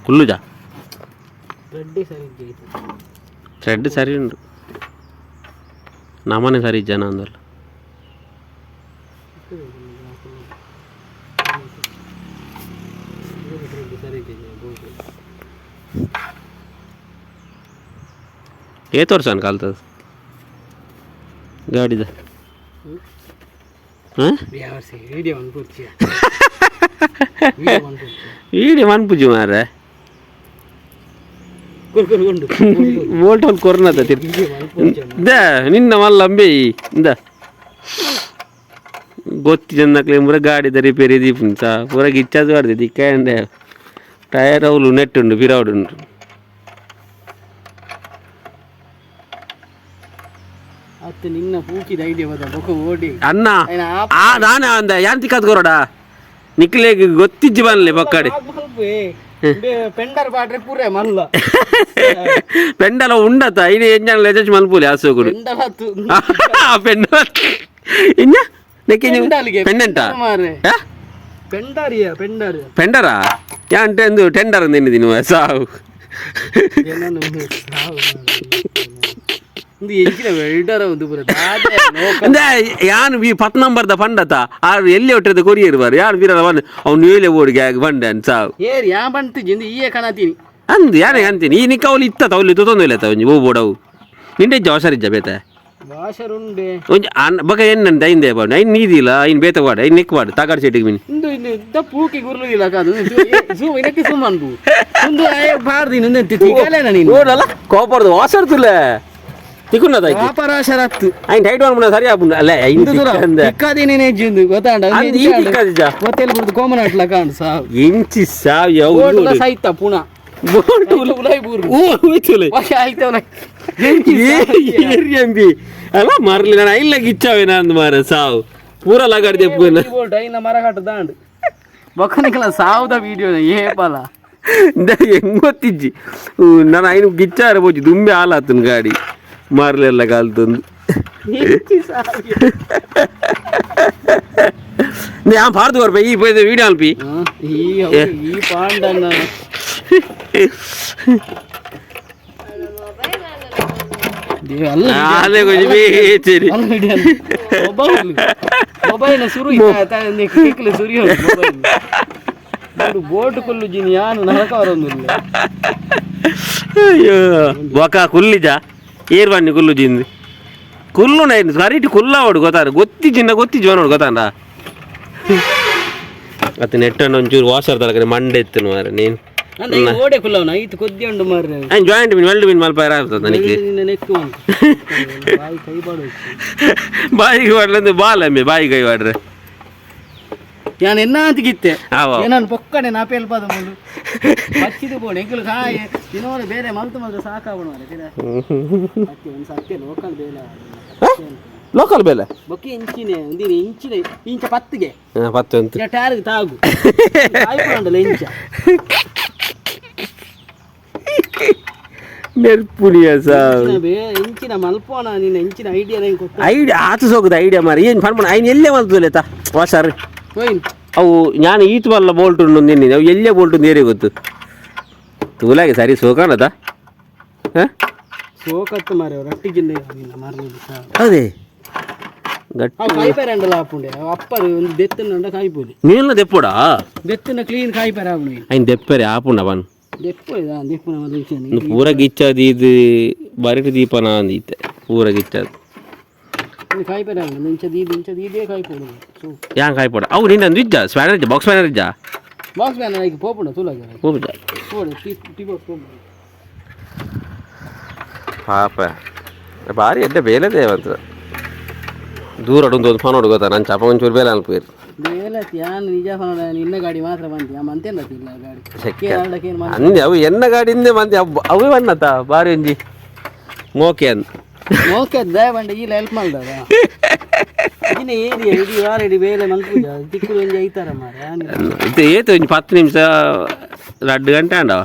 ಕುಲ್ಲುಜಾ thread ಸರಿ ಉಂಟು ನಮ್ಮನೆ ಸರಿ ಜನ ಅಂದಲ್ಲ ಏತ್ ವರ್ಷ ಕಲ್ತದ ಗಾಡಿದ ವೀಡಿಯೋ ಮನ್ಪುಜಿ ಮಾರ ಬೋಲ್ಟೋಲ್ ಕೊರ್ನದ ನಿನ್ನ ಮಲ್ಲಂಬೆ ಇಂದ ಗೊತ್ತಿ ಚೆನ್ನಕ್ಲೆ ಮುರ ಗಾಡಿದ ರಿಪೇರಿ ದೀಪುಂತ ಪೂರ ಗಿಚ್ಚದು ಆಡ್ದೆ ದಿಕ್ಕಂಡೆ ಟಯರ್ ಅವಳು ನೆಟ್ ಉಂಡು ಪಿರಾವುಡು ಉಂಟು ಅನ್ನ ನಾನೇ ಅಂದ ಯಾಂತಿ ಕದ್ಕೊರೋಡ ನಿಕ್ಲೇಗೆ ಗೊತ್ತಿಜ್ಜಿ ಬನ್ಲಿ ಪಕ್ಕಡೆ ಪೆಂಡಲ ಉಂಡತ ಐದು ಎಂಜಾನ ಲೆಜಚ್ ಮಲ್ಪುಲಿ ಆಸೋಗುಡು ಇನ್ನ ಪೆಂಡೆಂಟ ಪೆಂಡರಾ ಯಾಂಟೆ ಅಂದು ಟೆಂಡರ್ ನಿನ್ನಿದೀನಿ ಸಾವು ಯಾನು ಈ 10 ನಂಬರ್ದ ಪಂಡತ ಆರು ಎಲ್ಲಿ ಹೊಟ್ಟದ ಕೊರಿಯರ್ ಬಾರು ಯಾರು ಬೀರಲ್ಲ ಬಣ್ಣ ಅವ್ನು ಏಲೆ ಓಡಿಗೆ ಆಗಿ ಬಂಡೆ ಅಂತ ಸಾವು ಅಂದು ಯಾನೇ ಅಂತೀನಿ ಈ ನಿಕ್ಕ ಅವಳು ಇತ್ತ ಅವಳು ತೊಂದರೆ ಇಲ್ಲ ಒಂಜಿ ಹೂ ಬೋಡವು ನಿಂಡೆ ಜವಾಸರಿಜ್ಜ ಬೇತ ಒಂಜಿ ಬಗ ಎನ್ನಂತ ಐಂದೆ ಬಾಡು ಐನ್ ನೀದಿಲ್ಲ ಐನ್ ಬೇತ ಬಾಡು ಐನ್ ನೆಕ್ ಬಾಡು ತಗಾಡ್ ಸೆಟ್ಟಿಗೆ ಮಿನಿ ಕೋಪರ್ದು ವಾಸರ್ತಿಲ್ಲ ತಿಕ್ಕುನ್ನದ ವಾಪರಾಶರತ್ತು ಐನ್ ಟೈಟ್ ಮಾಡ್ಬಿಡ ಸರಿ ಆಪುಂಡ ಅಲ್ಲ ಇಂದು ತಿಕ್ಕದೇನೇನೆ ಜಿಂದು ಗೊತ್ತಾಂಡ ಈ ತಿಕ್ಕದಿಜ ಹೋಟೆಲ್ ಬಿಡ್ದು ಕೋಮನ ಅಟ್ಲ ಕಾಣ್ ಸಾವ್ ಇಂಚಿ ಸಾವ್ ಯಾವುದು ಸೈತ ಪುನಾ ಬೋಟು ಉಲೈ ಬೂರು ಓ ಹೋಯ್ತುಲೆ ಓಕೆ ಆಯ್ತವನ ಏರಿಯಂಬಿ ಅಲ್ಲ ಮಾರ್ಲಿ ನಾನು ಐಲ್ಲ ಗಿಚ್ಚಾವೆ ನಾನು ಮಾರ ಸಾವ್ ಪೂರ ಲಗಾಡ್ದೆ ಪೂನ ಬೋಟ್ ಐನ ಮರಗಟ್ಟ ದಾಂಡ್ ಬೊಕ್ಕನಿಕಲ ಸಾವ್ದ ವಿಡಿಯೋ ಏಪಲ ಹೆಂಗ್ ಗೊತ್ತಿಜ್ಜಿ ನಾನು ಐನು ಗಿಚ್ಚಾರ ಬೋಜಿ ದುಂಬೆ ಹಾಲಾತನ್ ಗಾಡಿ ಮಾರ್ಲೆಲ್ಲ ಕಾಲ್ತಂದು ഞാൻ പാർത്ത് കുറപ്പ ഈ പോയത് വീഡിയോ ആൽപ്പി ഈ പാണ്ടന്ന അല്ലേ കൊഞ്ചം ശരി ಮೊಬೈಲ್ ಸುರು ಕೇಕಲೆ ಸುರಿಯೋ ಮೊಬೈಲ್ ಬೋಟ್ ಕೊಲ್ಲು ಜಿನಿ ಯಾನು ನರಕವರೊಂದಿಲ್ಲ ಅಯ್ಯೋ ಬೊಕ ಕುಲ್ಲಿಜ ಏರ್ ಬನ್ನಿ ಕುಲ್ಲು ಜಿಂದು ಕುಲ್ಲು ನೈನ್ ಸರಿಟಿ ಕುಲ್ಲಾವಡು ಗೊತ್ತಾರ ಗೊತ್ತಿಜ್ಜಿ ನೋಡು ಗೊತ್ತಾಂಡ ಮತ್ತೆ ನೆಟ್ಟನ್ನು ಒಂಚೂರು ವಾಷರ್ ತಲಕನೆ ಮಂಡೆ ಎತ್ತನು ಮಾರ ನೀನು ಓಡೆ ಕುಲ್ಲವನ ಐತು ಕೊದ್ದಿ ಉಂಡು ಮಾರ್ರೆ ಜಾಯಿಂಟ್ ಮೀನ್ ವೆಲ್ಡ್ ಮೀನ್ ಮಲ್ಪ ಇರಾಗ್ತದ ನನಗೆ ಬಾಯಿಗೆ ಬಾಡ್ಲಂದು ಬಾಲಮ್ಮೆ ಬಾಯಿ ಕೈ ಬಾಡ್ರೆ ഞാൻ എന്നാത്തിക്കിത്തെ ഞാൻ പൊക്കಡೆ ನಾ ಪೇಲ್ಪಾದ ಮುಂದು ಹಚ್ಚಿದು ಬೋಣ ಎಂಕಲು ಕಾಯ ದಿನವರ ಬೇರೆ ಮಲ್ತು ಮಲ್ತು ಸಾಕಾವಣ ಒಂದು ಸತ್ಯ ಲೋಕಲ್ ಬೇಲೆ ಬೊಕ್ಕಿ ಇಂಚಿನೆ ಒಂದಿನ ಇಂಚಿನೆ ಇಂಚ 10ಗೆ 10 ಅಂತ ಟೈರ್ಗೆ ತಾಗು ಆಯ್ಕೊಂಡಲ್ಲ ಇಂಚ ನೆರ್ಪುನಿಯ ಸಾವು ಇಂಚಿನ ಮಲ್ಪೋಣ ನಿನ್ನ ಇಂಚಿನ ಐಡಿಯಾ ನಂಗೆ ಕೊಟ್ಟು ಐಡಿಯಾ ಆತು ಸೋಗದ ಐಡಿಯಾ ಮಾರಿ ಏನು ಫಾರ್ಮಣ ಐನ್ ಎಲ್ಲೇ ಮಲ್ತುಲೇತಾ ವಾಸರ್ ಅವು ನಾನು ಈತು ಬಲ್ಲ ಬೋಲ್ಟ್ ಉಂಡು ನಿನ್ನೆ ಅವು ಎಲ್ಲೇ ಬೋಲ್ಟ್ ನೇರೆ ಗೊತ್ತು ತೂಲಾಗೆ ಸರಿ ಸೋಕಾಣದ ಸೋಕತ್ತು ಮಾರಿ ರೊಟ್ಟಿಗಿಲ್ಲ ಅದೇ ಕಾಯಿಪೇರ ಆಪುಂಡೆ ಅಪ್ಪರು ಒಂದು ದೆತ್ತನ ಕಾಯಿಪೋಲಿ ನೀನು ದೆಪ್ಪೋಡ ದೆತ್ತನ ಕ್ಲೀನ್ ಕಾಯಿಪೇರ ಆಪುಂಡೆ ಐನ್ ದೆಪ್ಪರೆ ಆಪುಂಡ ಬನ್ ಪೂರ ಗಿಚ್ಚದು ಇದು ಬರಟಿ ದೀಪನ ಅಂದಿತ್ತೆ ಪೂರ ಗಿಚ್ಚದು ಯಾನ್ ಕಾಯಿಪೋಡ ಅವು ನಿನ್ನ ಇಜ್ಜ ಸ್ಪ್ಯಾನರ್ ಇಜ್ಜ ಬಾಕ್ಸ್ ಸ್ಪ್ಯಾನರ್ ಇಜ್ಜ ಬಾಕ್ಸ್ ಸ್ಪ್ಯಾನರ್ ಈಗ ಪೋಪುಂಡ ತುಲಾಗ ಪೋಪುಂಡ ಪಾಪ ಭಾರಿ ಎಡ್ಡೆ ಬೇಲೆ ದೇವಂತ ದೂರ ಒಂದು ಫೋನ್ ಹುಡುಗೋತ ನಾನು ಚಾಪ ಒಂಚೂರು ಬೇಲೆ ಅನ್ಪೇರು ಬೇಲೆ ಯಾನ್ ನಿಜ ಫೋನ್ ನಿನ್ನ ಗಾಡಿ ಮಾತ್ರ ಬಂತಿ ಮಂತೆಲ್ಲ ಗಾಡಿ ಅಂದೆ ಅವು ಎನ್ನ ಗಾಡಿಂದೆ ಮಂತಿ ಅವೇ ಬನ್ನತ ಬಾರಿ ಒಂಜಿ ಮೋಕೆ ಅಂದ್ ಮೋಕೆ ದಯವಂಡ ಇಲ್ಲ ಹೆಲ್ಪ್ ಮಾಡ್ದವ ಇನ್ನ ಏರಿಯಾ ಇಡೀ ವಾರ ಇಡೀ ಬೇಲೆ ಮಂತ್ಪೂಜ ತಿಕ್ಕುಲು ಒಂಜಿ ಐತಾರ ಮಾರ ಏತು ಒಂಜಿ 10 ನಿಮಿಷ 2 ಗಂಟೆ ಅಂಡವ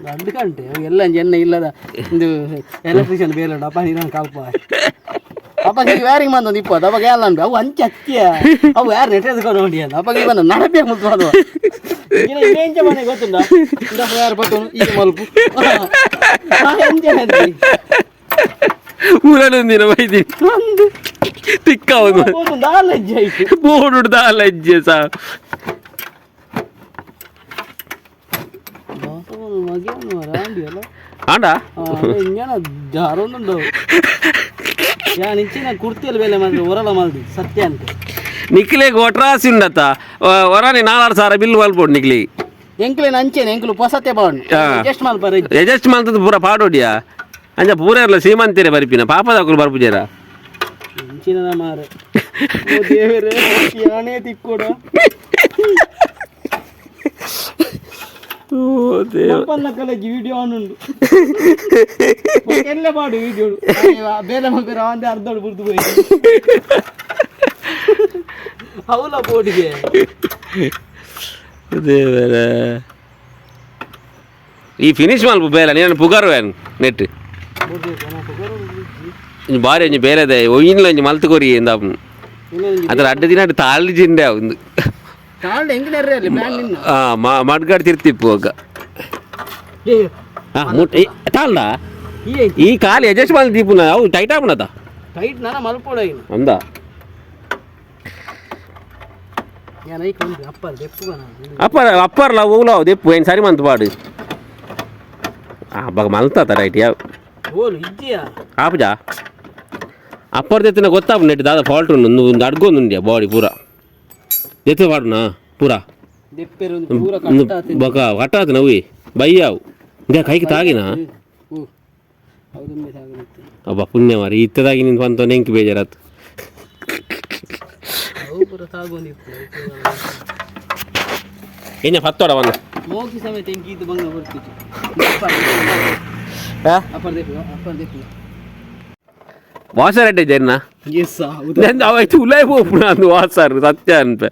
2 ಗಂಟೆ ಎಲ್ಲ ಎನ್ನ ಇಲ್ಲದ ಒಂದು ಎಲೆಕ್ಟ್ರಿಷಿಯನ್ ಬೇಲೆ ಅಪ್ಪ ನೀನು ಕಲ್ಪ ಅಪ್ಪಗೆ ವ್ಯಾರಿಂಗ್ ಬಂದು ಇಪ್ಪತ್ತು ಅವಾಗ ಎಲ್ಲ ಉಂಟು ಅವು ಅಂಚೆ ಅಕ್ಕಿಯ ಅವು ಯಾರು ನೆಟ್ಟೆದ್ಕೊಂಡು ನೋಡಿ ಅಂತ ಅಪ್ಪಗೆ ಬಂದು ನಡಪೆ ಮುಟ್ಟು ಮಾಡುವ ಇಂಚ ಮನೆ ಗೊತ್ತುಂಟ ಯಾರು ಬತ್ತು ಈಗ ಮಲ್ಪು ಎಂಜ ಊರನೊಂದಿನ ವೈದಿ ತಿಕ್ಕ ಒಂದು ದಾಲಜ್ಜೆ ಆಯ್ತು ಬೋರ್ಡು ದಾಲಜ್ಜೆ ಸಾ ಆಂಡ ಇಂಜನ ಜಾರೊಂದುಂಡು ಯಾನ್ ಇಂಚಿನ ಕುರ್ತಿಯಲ್ಲಿ ಬೇಲೆ ಮಾಡಿದ್ರೆ ಹೊರಲ ಮಾಡಿದ್ವಿ ಸತ್ಯ ಅಂತ ನಿಕ್ಲಿಗೆ ಒಟ್ರಾಸಿ ಉಂಡತ್ತ ಹೊರನಿ 4,000 ಬಿಲ್ ಮಲ್ಪೋಡು ನಿಕ್ಲಿ ಎಂಕ್ಲೇನು ಅಂಚೇನೆ ಎಂಕ್ಲು ಹೊಸತೆ ಬಾಡು ಅಡ್ಜಸ್ಟ್ ಮಾಡ್ಬಾರ ಎಜೆಸ್ಟ್ ಮಾಡ್ತದ ಪೂರ ಪಾಡೋಡಿಯಾ ಅಂಚ ಪೂರ ಇರಲ್ಲ ಸೀಮಂತಿರೆ ಬರ್ಪಿನ ಪಾಪದಾಕುಲು ಬರ್ಪುಜೇರ ಇಂಚಿನ ಮಾರೆ ದೇವರೇ ಯಾನೇ ತಿಕ್ಕೋಡ ಕಾಲೇಜ್ ವಿಡಿಯೋ ಆನುಂಡು ಎಲ್ಲ ಮಾಡು ವಿಡಿಯೋ ಬೇಲೆ ಮಗರ ಒಂದೇ ಅರ್ಧೋಡು ಬುರ್ದು ಹೋಗಿ ಅವಲ ಬೋಡಿಗೆ ದೇವರ ಈ ಫಿನಿಶ್ ಮಲ್ಪ ಬೇಲ ನೀನು ಪುಗಾರ್ವೇನು ನೆಟ್ ಬಾರಿ ಒಂಜಿ ಬೇಲೆದೆ ಒಯ್ಯಿನ್ಲ ಒಂಜಿ ಮಲ್ತು ಕೊರಿ ಎಂದ ಅದರ ಅಡ್ಡ ದಿನ ಅಡ್ಡ ತಾಳಿ ಜಿಂಡೆ ಒಂದು ಮಡ್ಗಾಡ್ ತಿರ್ತಿಪ್ಪು ಅಕ್ಕ ತಾಳ್ದ ಈ ಕಾಲು ಅಡ್ಜಸ್ಟ್ ಮಾಡಿ ತಿಪ್ಪುನ ಅವು ಟೈಟ್ ಆಗ್ಬಿಡತ್ತ ಟೈಟ್ ನಾನ ಮಲ್ಪೋಡ ಅಂದ ಅಪ್ಪರ್ಲ ಊಲ ದೆಪ್ಪು ಏನು ಸರಿ ಮಂತ್ ಪಾಡು ಅಬ್ಬಾಗ ಮಲ್ತಾತ ರೈಟ್ ಯಾವ ಆಪುಜಾ ಅಪ್ಪರ್ ತೆತ್ತಿನ ಗೊತ್ತಾಪ ನೆಟ್ಟು ದಾದ ಫಾಲ್ಟ್ ಒಂದು ಅಡ್ಗೊಂದುಂಡ್ಯಾ ಬಾಡಿ ಪೂರ ಎತ್ತು ಪಾಡುನಾ ಪೂರ ಬಕ ಕಟ್ಟಾತ ನವಿ ಬಯ್ಯಾವು ಇಂದ ಕೈಗೆ ತಾಗಿನಾ ಅಬ್ಬ ಪುಣ್ಯ ಮಾರಿ ಇತ್ತದಾಗಿ ನಿಂತು ಬಂತ ನೆಂಕಿ ಬೇಜಾರತ್ತು ಏನ ಹತ್ತೋಡ ಬಂದು ಮೋಗಿ ಸಮೇತ ಎಂಕಿ ಇದು ಬಂಗ ಬರ್ತಿತ್ತು ವಾಸರ್ ಅಡ್ಡೆ ಜರ್ನ ಅವತ್ತು ಉಲಾಯ್ ಹೋಗ್ಬಿಡ ಅಂದು ವಾಸರ್ ಸತ್ಯ ಅನ್ಪೆ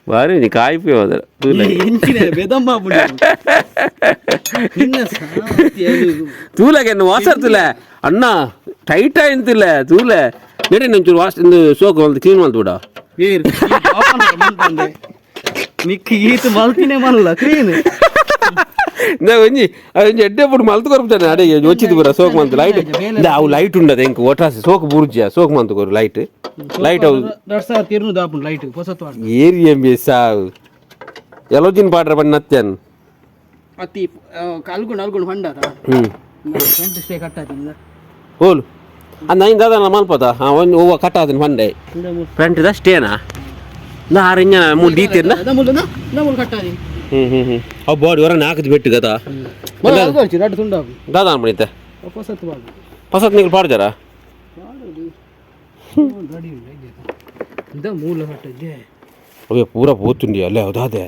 ಬಾರಿ ನೀ ಕಾಯ್ಪಿ ಹೋದ್ರ ತೂಲಗೆನ್ನು ವಾಸರ್ ತುಲೆ ಅಣ್ಣ ಟೈಟ್ ಆಯ್ತಿಲ್ಲ ತೂಲೆ ನಡಿ ಒಂಚೂರು ವಾಸ ಸೋಕು ಮಲ್ತು ಕ್ಲೀನ್ ಮಲ್ತು ಬಿಡ ಮಿಕ್ಕಿ ಈತು ಮಲ್ತಿನೇ ಮಲ್ಲ ಕ್ಲೀನ್ ಒಂಜಿ ಎಡ್ಡೆ ಪುಡು ಮಲ್ತು ಕೊರ್ತಾನೆ ಅಡಿಗೆ ಒಚ್ಚಿದ್ದು ಬರ ಸೋಕು ಮಂತು ಲೈಟ್ ಅವು ಲೈಟ್ ಉಂಡದ ಎಂಕ್ ಒಟ್ರಾಸಿ ಸೋಕು ಬುರ್ಜಿಯ ಸೋಕು ಮಂತು ಕೊರು ಲೈಟ್ ಲೈಟ್ ಅವು ಲೈಟ್ ಏರಿ ಎಂಬಿ ಸಾವು ಎಲೋಜಿನ್ ಪಾಡ್ರ ಬಣ್ಣ ನತ್ಯನ್ ಅತಿ ಕಲ್ಗುಂಡು ಅಲ್ಗುಂಡು ಹೊಂಡದ ಫ್ರಂಟ್ ಸ್ಟೇ ಕಟ್ಟಾತಿಲ್ಲ ಹೋಲು ಅಂದ ಹಿಂಗೆ ಅದ ಮಲ್ಪದ ಒಂದು ಹೂವು ಕಟ್ಟಾದನ್ ಬಂಡೆ ಫ್ರಂಟ್ದ ಸ್ಟೇನಾ ಆರು ಇಂಜ ಮೂರು ಡೀತಿರ್ಲ ಕಟ್ಟಾದಿ ಅವು ಬಾಡಿ ಹೊರ ನಾಲ್ಕು ಬೆಟ್ಟು ಗದ ದಾದ ಅನ್ಬಿಡಿತೆ ಹೊಸತ್ ನೀವು ಪಾಡ್ಜಾರ ಅವೇ ಪೂರ ಪೋತುಂಡಿ ಅಲ್ಲೇ ಹೌದಾದೆ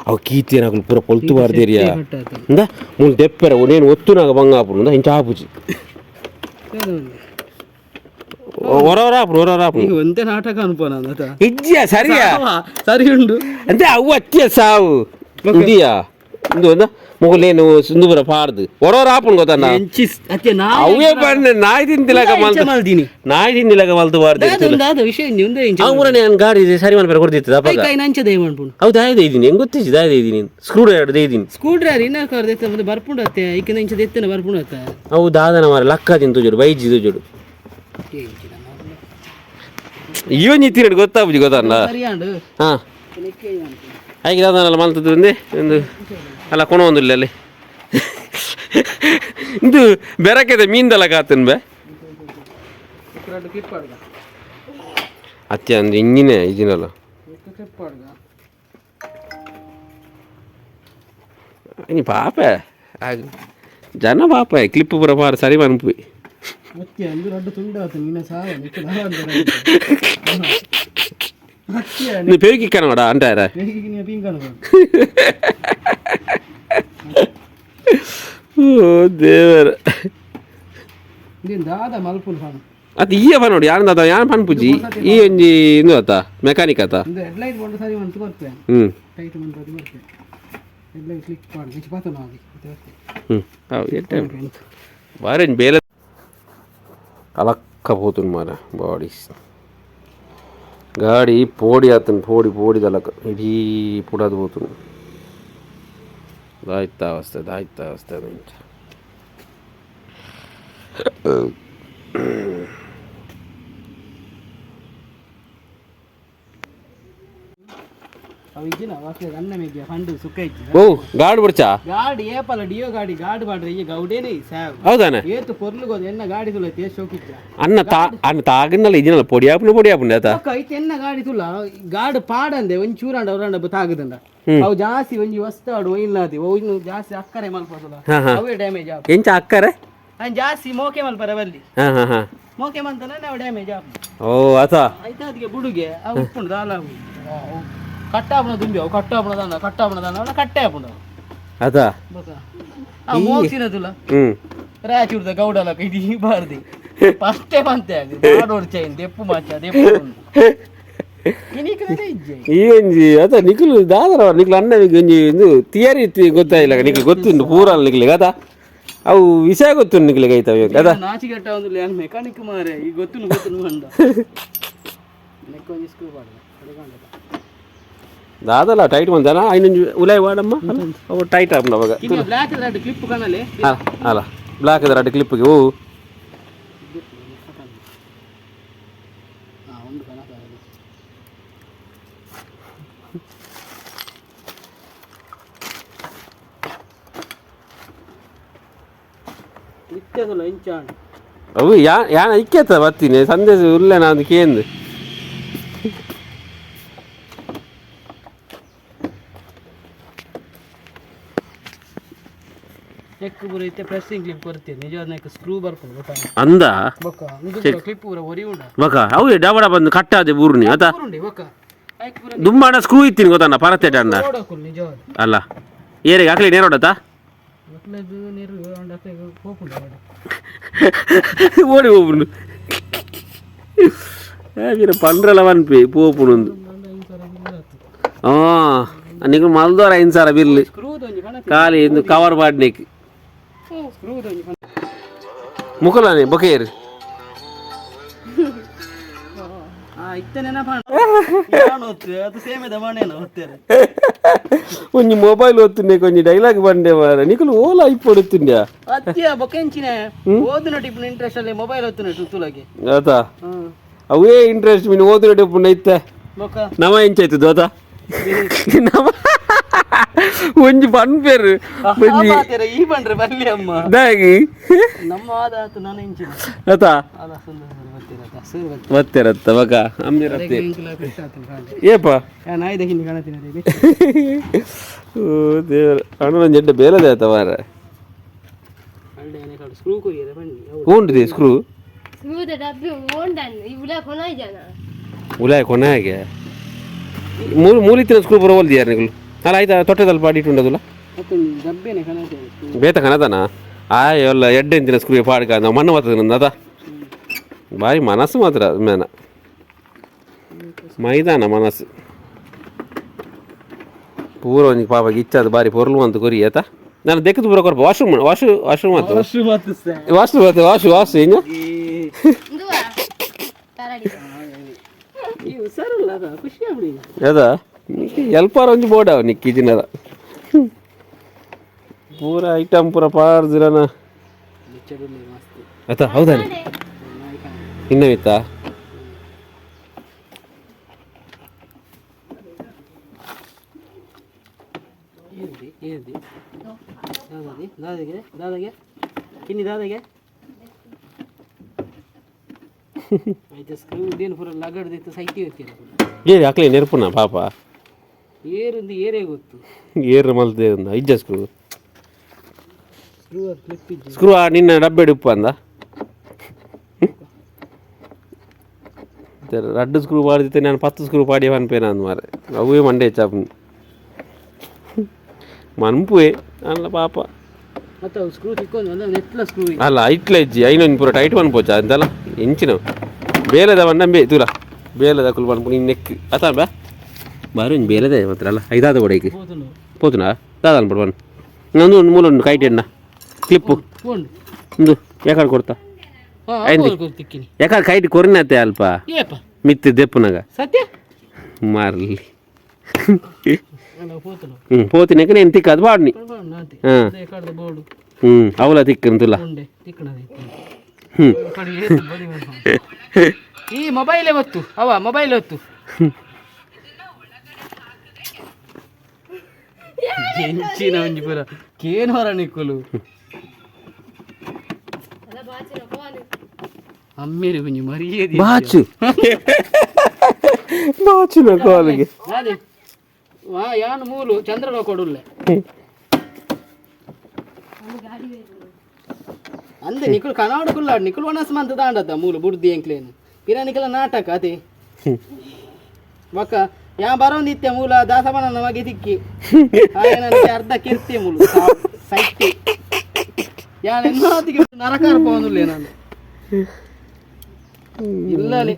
ಅವು ಕೀತಿ ಏನಾಗಲು ಪೂರ ಪೊಲ್ತು ಬಾರ್ದೇರಿಯಾ ಅಂದ ಮೂಲ ದೆಪ್ಪೆರ ಒನೇನು ಒತ್ತುನಾಗ ಬಂಗಾಪುರ ಅಂದ ಹಿಂಚ ಆಪುಜಿ ಹೊರವರಾಪು ಒಂದೇ ನಾಟಕ ಅನ್ಪೋನ ಇಜ್ಜಿಯ ಸರಿಯಾ ಸರಿ ಉಂಡು ಅಂತೆ ಅವು ಅತ್ತಿಯ ಸಾವು ಇದೆಯಾ ಇದು ಒಂದು ಮುಗಲೇನು ಸುಂದುಬರ ಪಾಡ್ದು ಹೊರವರಾಪುನ್ ಗೊತ್ತಣ್ಣ ಅವೇ ಬಂದು ನಾಯಿ ತಿಂತಿಲಾಗ ಮಲ್ತೀನಿ ನಾಯಿ ತಿಂದಿಲಾಗ ಮಲ್ತು ಬಾರ್ದು ವಿಷಯ ಅವರೇ ನಾನು ಗಾಡಿ ಸರಿ ಮಾಡಿ ಕೊಡ್ತಿತ್ತು ಹೌದು ಆಯ್ದು ಇದ್ದೀನಿ ಹೆಂಗೆ ಗೊತ್ತಿದ್ದು ಆಯ್ದು ಇದ್ದೀನಿ ಸ್ಕ್ರೂ ಡ್ರೈವರ್ ಇದ್ದೀನಿ ಸ್ಕ್ರೂ ಡ್ರೈವರ್ ಇನ್ನ ಬರ್ಪುಂಡತ್ತೆ ಈಕಿನ ಇಂಚದ ಎತ್ತಿನ ಬರ್ಪುಂಡತ್ತೆ ಅವು ದಾದನ ಮಾರ ಲಕ್ಕ ತಿಂತು ಜೋಡು ಬೈಜಿ ಜೋಡು ಇವನ್ ಇತ್ತಿರ ಗೊತ್ತಾಗ್ಬಿಜಿ ಗೊತ್ತಣ್ಣ ಹಾಂ ಹಾಗೆ ದಾದನೆಲ್ಲ ಮಲ್ತದ್ದು ಒಂದು ಅಲ್ಲ ಕೊಣ ಒಂದಿಲ್ಲ ಅಲ್ಲಿ ಇದು ಬೆರಕೆದ ಮೀನ್ದಲ್ಲ ಕಾತನ್ ಬೇ ಅತ್ಯ ಅಂದ್ರೆ ಇಂಜಿನ ಇದನ್ನಲ್ಲ ನೀ ಪಾಪ ಜನ ಪಾಪ ಕ್ಲಿಪ್ ಪೂರ ಪಾರ ಸರಿ ಮನ್ಪಿ ನೀ ಪೆರುಕಿ ಕನ್ನಡ ಅಂಟಾರ ದೇವರ ಅದು ಈ ಅವ ನೋಡಿ ಯಾರು ಅದ ಯಾರು ಪನ್ಪುಜಿ ಈ ಒಂಜಿ ಇಂದು ಆತ ಮೆಕ್ಯಾನಿಕ್ ಆತ ಬಾರಿ ಬೇಲೆ ಅಲಕ್ಕ పోతుంది మన బాడీస్ గాడి పోడి అతను పోడి తలక ఇది ఇప్పుడు అది పోతుంది దాయితా వస్తుంది ಓ ಗಾಡಿ ಬಿಡ್ಚಾ ಗಾಡಿ ಏಪಲ್ಲ ಡಿಯೋ ಗಾಡಿ ಗಾಡಿ ಮಾಡ್ರಿ ಈ ಗೌಡೇನೆ ಸಾವ್ ಹೌದಾನೆ ಏತು ಪೊರ್ಲುಗೋದು ಎನ್ನ ಗಾಡಿ ತುಲ ತೇ ಶೋಕಿಚ್ಚ ಅನ್ನ ತಾಗನ್ನಲ್ಲ ಇದನ್ನಲ್ಲ పొడి ఆపుండే అత ಐತೆ ಎನ್ನ ಗಾಡಿ ತುಲ ಗಾಡಿ ಪಾಡಂದೆ ಒಂಚೂರಂಡ ಅವರಂಡ ತಾಗದಂಡ ಅವು ಜಾಸ್ತಿ ಒಂಜಿ ವಸ್ತಾಡು ಒಯ್ನಾದಿ ಒಯ್ನು ಜಾಸ್ತಿ ಅಕ್ಕರೆ ಮಲ್ಪದಲ್ಲ ಅವೇ ಡ್ಯಾಮೇಜ್ ಆಪ ಎಂಚ ಅಕ್ಕರೆ ಅನ್ ಜಾಸ್ತಿ ಮೋಕೆ ಮಲ್ಪರ ಬಲ್ಲಿ ಮೋಕೆ ಮಂತನ ನಾವು ಡ್ಯಾಮೇಜ್ ಆಪ ಓ ಅತ ಆಯ್ತಾ ಅದಕ್ಕೆ ಬುಡುಗೆ ಅವು ಉಪ್ಪುಂಡು ದಾಲ ಕಟ್ಟಾಪಣ ದುಂಬಿ ಅವು ಕಟ್ಟಾಪಣ ದಾನ ಕಟ್ಟೆ ಆಪುಂಡು ಅತ ಆ ಮೋಕ್ಸಿನ ತುಲ ರಾಚೂರ್ದ ಗೌಡಲ ಕೈದಿ ಬಾರ್ದಿ ಫಸ್ಟೇ ಬಂತೆ ಆಡೋಡ್ ಚೈನ್ ದೆಪ್ಪು ಮಾಚ ದೆಪ್ಪು ಈ ಒಂಜಿ ಅದ ನಿಖಿಲ್ ದಾದರ ನಿಖಿಲ್ ಅಣ್ಣ ಒಂಜಿ ಥಿಯರಿ ಗೊತ್ತಾಯಿಲ್ಲ ನಿಖಿಲ್ ಗೊತ್ತುಂಡು ಪೂರ ನಿಖಿಲಿಗೆ ಅದ ಅವು ವಿಷಯ ಗೊತ್ತುಂಡು ನಿಖಿಲಿಗೆ ಐತವೆ ಅದ ನಾಚಿಗೆಟ್ಟ ಒಂದು ಮೆಕ್ಯಾನಿಕ್ ಮಾರೆ ಈಗ ಗೊತ್ತು ಅಂದ దాదాలా టైట్ మందానా ఆయన ఉలాయి వాడమ్మా అవ టైట్ ఆపండి అವಾಗ బ్లాక్ రెడ్ క్లిప్ కనలే అలా బ్లాక్ రెడ్ క్లిప్ కి ఓ ಇತ್ತದಲ್ಲ ಇಂಚಾನ್ ಅವು ಯಾನ ಇಕ್ಕೆತ ಬರ್ತೀನಿ ಸಂದೇಶ ಉಲ್ಲೆ ನಾನು ಕೇಂದು ಚೆಕ್ ಪೂರ ಇತ್ತೆ ಪ್ರೆಸ್ಸಿಂಗ್ ಕ್ಲಿಪ್ ಕೊಡ್ತೀನಿ ನಿಜವಾದ ಸ್ಕ್ರೂ ಬರ್ಕೊಂಡು ಗೊತ್ತಾ ಅಂದ ಬೊಕ್ಕ ಇದು ಕ್ಲಿಪ್ ಪೂರ ಒರಿ ಉಂಡ ಬಕ ಅವು ಡಬಡ ಬಂದು ಕಟ್ಟಾದೆ ಬೂರ್ನಿ ಅತ ಉಂಡಿ ಬೊಕ್ಕ ಐಕ್ ಪೂರ ದುಮ್ಮಾಡ ಸ್ಕ್ರೂ ಇತ್ತೀನಿ ಗೊತ್ತಣ್ಣ ಪರತೆಟ ಅಣ್ಣ ಓಡಕುಲ್ ನಿಜವಾದ ಅಲ್ಲ ಏರಿಗೆ ಹಾಕ್ಲಿ ನೇರೋಡತ ಮಕ್ಳದು ನೀರು ಅಂಡಕ್ಕೆ ಹೋಗ್ಕೊಂಡು ಓಡಿ ಹೋಗ್ಬಿಡು మీరు పండ్రల వన్పి పోపునుంది నీకు మల్దోర అయింది సార్ బిర్లు ఖాళీ కవర్ పాడినీకి ముక్కలని బొకేరు కొంచెం మొబైల్ వస్తున్నాయి కొంచెం డైలాగ్ పండేవారు నీకు ఓలా అయిపోతుండే ಮೊಬೈಲ್ ಹೊತ್ತಿನಟ್ಟು అదా అవే ఇంట్రెస్ట్ మీరు ఓతునేటప్పుడు అయితే నమ ఇంచైతుంది అదా ಒಂಜಿ ಬನ್ ಪೇರು ಈ ಬಂಡ್ರೆ ಬರ್ಲಿ ಅಮ್ಮ ದಾಗಿ ನಮ್ಮ ಆದಾತು ನಾನು ಇಂಚಿನ ಅತಾ ಬತ್ತೇರತ್ತ ಮಗ ಅಮ್ಮಿರತ್ತೆ ಏಪ ನಾಯಿದ ಹಿಂದೆ ಕಾಣತೀನಿ ಓ ದೇವ್ರ ಅಣ್ಣ ಜಡ್ಡ ಬೇಲದೆ ಆತ ಮಾರ ಸ್ಕ್ರೂ ಕೊರಿಯರೆ ಬನ್ನಿ ಹೂಂಡಿದೆ ಸ್ಕ್ರೂ ಉಲಾಯ ಕೊನೆಗೆ ಮೂಲಿತ್ತಿನ ಸ್ಕ್ರೂ ಬರೋಲ್ದು ಯಾರು ನಿಗಳು ಅಲ್ಲ ಆಯ್ತಾ ತೊಟ್ಟದಲ್ಲಿ ಪಾಡಿಟ್ಟುಂಡದಲ್ಲ ಬೇತ ಕನದನ ಎಲ್ಲ ಎಡ್ಡೆಂತಿನ ಸ್ಕ್ರೂ ಪಾಡ್ಕ ನಾವು ಮಣ್ಣು ಮಾತದ ಅದ ಬಾರಿ ಮನಸ್ಸು ಮಾತ್ರ ಮೇನ ಮೈದಾನ ಮನಸ್ಸು ಪೂರ ಒಂದು ಪಾಪ ಇಚ್ಚಾದ ಬಾರಿ ಪೊರ್ಲು ಅಂತ ಕೊರಿ ಆಯ್ತಾ ನಾನು ದೆಕ್ಕದು ಬರೋ ಕೊರಪ ವಾಶ್ರೂಮ್ ವಾಶು ಹಿಂಗ ಅದ ಎಲ್ಪಾರ ಒಂಜಿ ಬೋಡವ ನಿಕ್ಕಿ ದಿನದ ಪೂರ ಐಟಮ್ ಪೂರ ಪಾರ್ದಿರನ ಆಯ್ತಾ ಹೌದಾ ಇನ್ನವಿತ್ತಾ ದಾದಾಗೆ ಕಿನ್ನಿ ದಾದಾಗೆ అయితే స్క్రూ దేని పూర లగడదైతే సైకి ఎత్తిర ಏರಿ ಹಾಕ್ಲಿ ನೆರ್ಪುನ ಪಾಪ ಏರುಂದು ಏರೇ ಗೊತ್ತು ಏರು ಮಲ್ದೆ ಒಂದು ಐಜ ಸ್ಕ್ರೂ ಸ್ಕ್ರೂ ಕ್ಲಿಪ್ ಇಜ್ಜಿ ಸ್ಕ್ರೂ ನಿನ್ನ ಡಬ್ಬೆಡು ಉಪ್ಪು ಅಂದ ರಡ್ಡು ಸ್ಕ್ರೂ ಪಾಡಿದ್ದೆ ನಾನು 10 ಸ್ಕ್ರೂ ಪಾಡಿ ಅನ್ಪೇನ ಅಂದ ಮಾರೆ ಅವೇ ಮಂಡೆ ಚಾಪು ಮನ್ಪುವೆ ಅಲ್ಲ ಪಾಪ ಮತ್ತೆ ಸ್ಕ್ರೂ ತಿಕ್ಕೊಂಡು ನೆಟ್ಲ ಸ್ಕ್ರೂ ಅಲ್ಲ ಐಟ್ಲ ಇಜ್ಜಿ ಐನೊಂದು ಪೂರ ಟೈಟ್ ಅನ್ಪೋಚ ಅಂತಲ್ಲ ಎಂಚಿನ ಬೇಲದ ಬಣ್ಣಂಬೆ ತುಲ ಬೇಲದ ಕುಲ್ ಬಣ್ಣ ನಿನ್ನ ನೆಕ್ ಅತ ಬಾ ಬಾರು ಬೇಲದೆ ಮಾತ್ರ ಅಲ್ಲ ಐದಾದ ಒಡೆಗೆ పోతున్నా దాదాపు పడవను నందు మూల కైట్ ఎన్న క్లిప్పు ముందు ఎక్కడ కొడతా ತಿಕ್ಕಿನಿ ಯಾಕಂದ್ರೆ ಕೈಟ್ ಕೊರಿನತ್ತೆ ಅಲ್ಪ ಏಪ ಮಿತ್ತು ದೆಪ್ಪುನಾಗ ಸತ್ಯ ಮಾರ್ಲಿ పోతులు పోతినాక నేను తిక్కదు వాడిని బోర్డు అవులా తిక్కను తిక్కనది ಈ ಮೊಬೈಲೇ ಒತ್ತು ಅವ ಮೊಬೈಲ್ ಒತ್ತು ಹೆಂಚಿನ ಒಂಜಿ ಪೂರ ಕೇನ್ ಹೊರ ನಿಕ್ಕುಲು ಅಮ್ಮೇರಿ ಒಂಜಿ ಮರಿಯೇದಿ ಬಾಚು ಬಾಚುನ ಕಾಲಿಗೆ ಅದೇ ವಾ ಯಾನು ಮೂಲು ಚಂದ್ರನ ಕೊಡುಲ್ಲೆ ಅಂದೆ ನಿಕುಲ್ ಕನಾಡು ಕುಲ್ಲಾಡ್ ನಿಕುಲ್ ವನಸ್ ಮಂತ ದಾಂಡದ ಮೂಲು ಬುಡ್ದಿ ಎಂಕ್ಲೇನು ಪಿರಾನಿಕಲ ನಾಟಕ ಅದೇ ಬಕ್ಕ ಯಾ ಬರೋಂದಿತ್ತೆ ಮೂಲ ದಾಸವನ ನಮಗೆ ತಿಕ್ಕಿ ನನಗೆ ಅರ್ಧ ಕಿರ್ತಿ ಮೂಲು ಸೈತಿ ಯಾನ್ ಎನ್ನೋತಿಗೆ ನರಕಾರ ಪೋನುಲ್ಲೆ ನಾನು ಇಲ್ಲಲೆ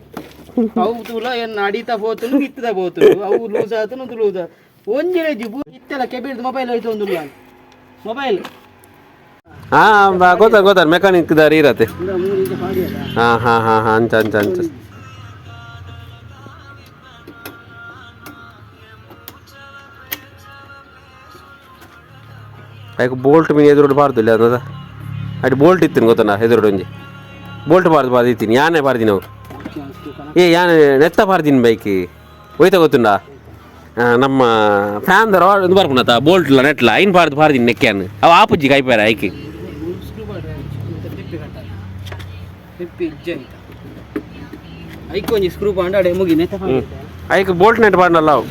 ಅವು ತುಲ ಏನು ಅಡಿತಾ ಹೋತನು ಬಿತ್ತದ ಹೋತನು ಅವು ಲೂಸ್ ಆತನು ಅದು ಲೂಸ್ ಒಂಜಿಳೆ ಜಿಬು ಇತ್ತೆಲ್ಲ ಕೆಬಿಡ್ದು ಮೊಬೈಲ್ ಹೋಯ್ತು ಒಂದು ಮೊಬೈಲ್ ಗೊತ್ತಾರ ಮೆಕ್ಯಾನಿಕ್ ದಾರಿ ಇರತ್ತೆ ಹಾ ಅಂಚ ಅಂಚ ಅಂಚ ಯಾಕೆ ಬೋಲ್ಟ್ ಮೀನು ಎದುರುಡು ಬಾರ್ದಿಲ್ಲ ಅದ ಅಡಿ ಬೋಲ್ಟ್ ಇತ್ತೀನಿ ಗೊತ್ತನ ಎದುರುಡು ಒಂಜಿ ಬೋಲ್ಟ್ ಬಾರ್ದಿತ್ತೀನಿ ಯಾನೇ ಬಾರ್ದಿ ನಾವು ಯಾನೆ ನೆತ್ತ ಬಾರ್ದಿನಿ ಬೈಕ್ ಹೋಯ್ತಾ ಗೊತ್ತುಂಡ ನಮ್ಮ ಫ್ಯಾನ್ ರಾಡ್ ಇದು ಬರ್ಕೊಂಡತ್ತ ಬೋಲ್ಟ್ಲ ನೆಟ್ಲ ಐನ್ ಬಾರ್ದಿನಿ ನೆಕ್ಕ್ಯಾನ್ ಅವು ಆಪುಜ್ಜಿ ಕೈಪಾರ ಐಕಿ ಐಕೊಂಜಿ ಸ್ಕ್ರೂ ಪಾಂಡಾಡೆ ಮುಗಿ ನೆತ್ತ ಐಕ್ ಬೋಲ್ಟ್ ನೆಟ್ ಬಾಡ್ನಲ್ಲ ಅವು